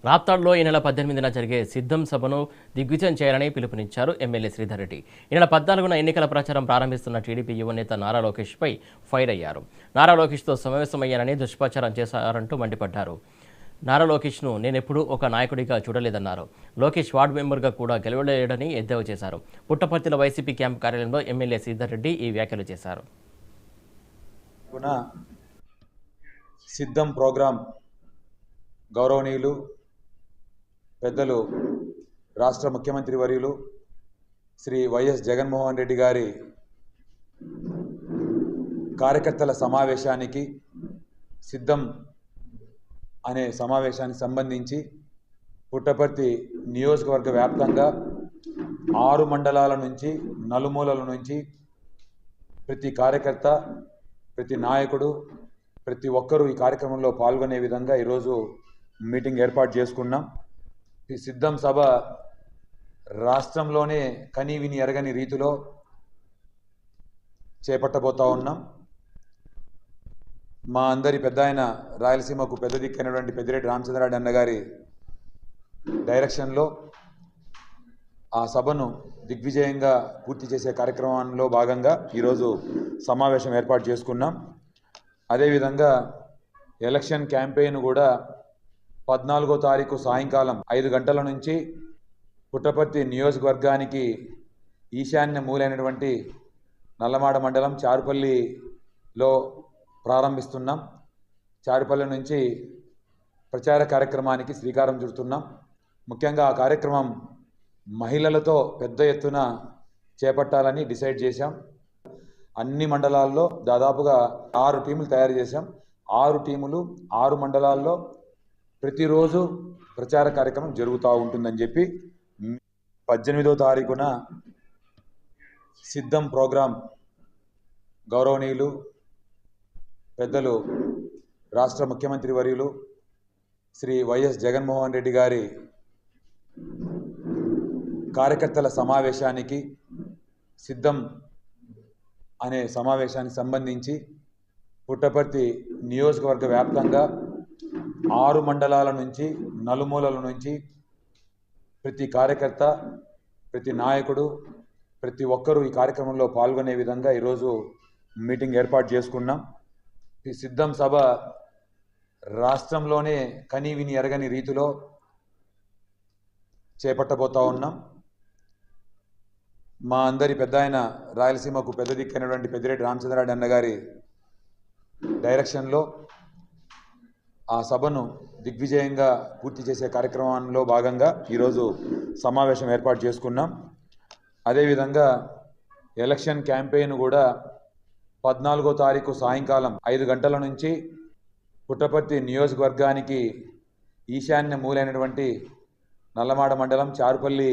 రాప్తాడ్లో ఈ నెల 18న జరిగే సిద్ధం సభను దిగ్విజయం చేయాలని పిలుపునిచ్చారు ఎమ్మెల్యే శ్రీధర్ రెడ్డి. ఈ నెల 14న ఎన్నికల ప్రచారం ప్రారంభిస్తున్న టీడీపీ యువనేత నారా లోకేష్పై ఫైర్ అయ్యారు. నారా లోకేష్తో సమావేశమయ్యానని దుష్ప్రచారం చేశారంటూ మండిపడ్డారు. నారా లోకేష్ను నేనెప్పుడూ ఒక నాయకుడిగా చూడలేదన్నారు. లోకేష్ వార్డు మెంబర్గా కూడా గెలవలేడని ఎద్దేవా చేశారు. పుట్టపర్తిలో వైసీపీ క్యాంపు కార్యాలయంలో ఎమ్మెల్యే శ్రీధర్ రెడ్డి ఈ వ్యాఖ్యలు చేశారు. సిద్ధం ప్రోగ్రాం గౌరవనీయులు పెద్దలు రాష్ట్ర ముఖ్యమంత్రి వర్యులు శ్రీ వైఎస్ జగన్మోహన్ రెడ్డి గారి కార్యకర్తల సమావేశానికి సిద్ధం అనే సమావేశానికి సంబంధించి పుట్టపర్తి నియోజకవర్గ వ్యాప్తంగా 6 మండలాల నుంచి నలుమూలల నుంచి ప్రతి కార్యకర్త, ప్రతి నాయకుడు, ప్రతి ఒక్కరూ ఈ కార్యక్రమంలో పాల్గొనే విధంగా ఈరోజు మీటింగ్ ఏర్పాటు చేసుకున్నాం. ఈ సిద్ధం సభ రాష్ట్రంలోనే కనీవిని ఎరగని రీతిలో చేపట్టబోతా ఉన్నాం. మా అందరి పెద్ద ఆయన రాయలసీమకు పెద్ద దిక్కైనటువంటి పెద్దిరెడ్డి రామచంద్రారెడ్డి అన్నగారి డైరెక్షన్లో ఆ సభను దిగ్విజయంగా పూర్తి చేసే కార్యక్రమంలో భాగంగా ఈరోజు సమావేశం ఏర్పాటు చేసుకున్నాం. అదేవిధంగా ఎలక్షన్ క్యాంపెయిన్ కూడా 14వ తారీఖు సాయంకాలం 5 గంటల నుంచి పుట్టపర్తి నియోజకవర్గానికి ఈశాన్య మూలైనటువంటి నల్లమాడ మండలం చారుపల్లిలో ప్రారంభిస్తున్నాం. చారుపల్లి నుంచి ప్రచార కార్యక్రమానికి శ్రీకారం చుడుతున్నాం. ముఖ్యంగా ఆ కార్యక్రమం మహిళలతో పెద్ద ఎత్తున చేపట్టాలని డిసైడ్ చేశాం. అన్ని మండలాల్లో దాదాపుగా 6 టీములు తయారు చేశాం. 6 టీములు 6 మండలాల్లో ప్రతిరోజు ప్రచార కార్యక్రమం జరుగుతూ ఉంటుందని చెప్పి 18వ తారీఖున సిద్ధం ప్రోగ్రాం గౌరవనీయులు పెద్దలు రాష్ట్ర ముఖ్యమంత్రి వర్యులు శ్రీ వైఎస్ జగన్మోహన్ రెడ్డి గారి కార్యకర్తల సమావేశానికి సిద్ధం అనే సమావేశానికి సంబంధించి పుట్టపర్తి నియోజకవర్గ వ్యాప్తంగా 6 మండలాల నుంచి నలుమూలల నుంచి ప్రతి కార్యకర్త, ప్రతి నాయకుడు, ప్రతి ఒక్కరూ ఈ కార్యక్రమంలో పాల్గొనే విధంగా ఈరోజు మీటింగ్ ఏర్పాటు చేసుకున్నాం. ఈ సిద్ధం సభ రాష్ట్రంలోనే కనీవిని ఎరగని రీతిలో చేపట్టబోతా ఉన్నాం. మా అందరి పెద్ద ఆయన రాయలసీమకు పెద్ద దిక్కైనటువంటి పెద్దిరెడ్డి రామచంద్రారెడ్డి అన్నగారి డైరెక్షన్లో ఆ సభను దిగ్విజయంగా పూర్తి చేసే కార్యక్రమంలో భాగంగా ఈరోజు సమావేశం ఏర్పాటు చేసుకున్నాం. అదేవిధంగా ఎలక్షన్ క్యాంపెయిన్ కూడా 14వ తారీఖు సాయంకాలం 5 గంటల నుంచి పుట్టపర్తి నియోజకవర్గానికి ఈశాన్య మూలైనటువంటి నల్లమాడ మండలం చారుపల్లి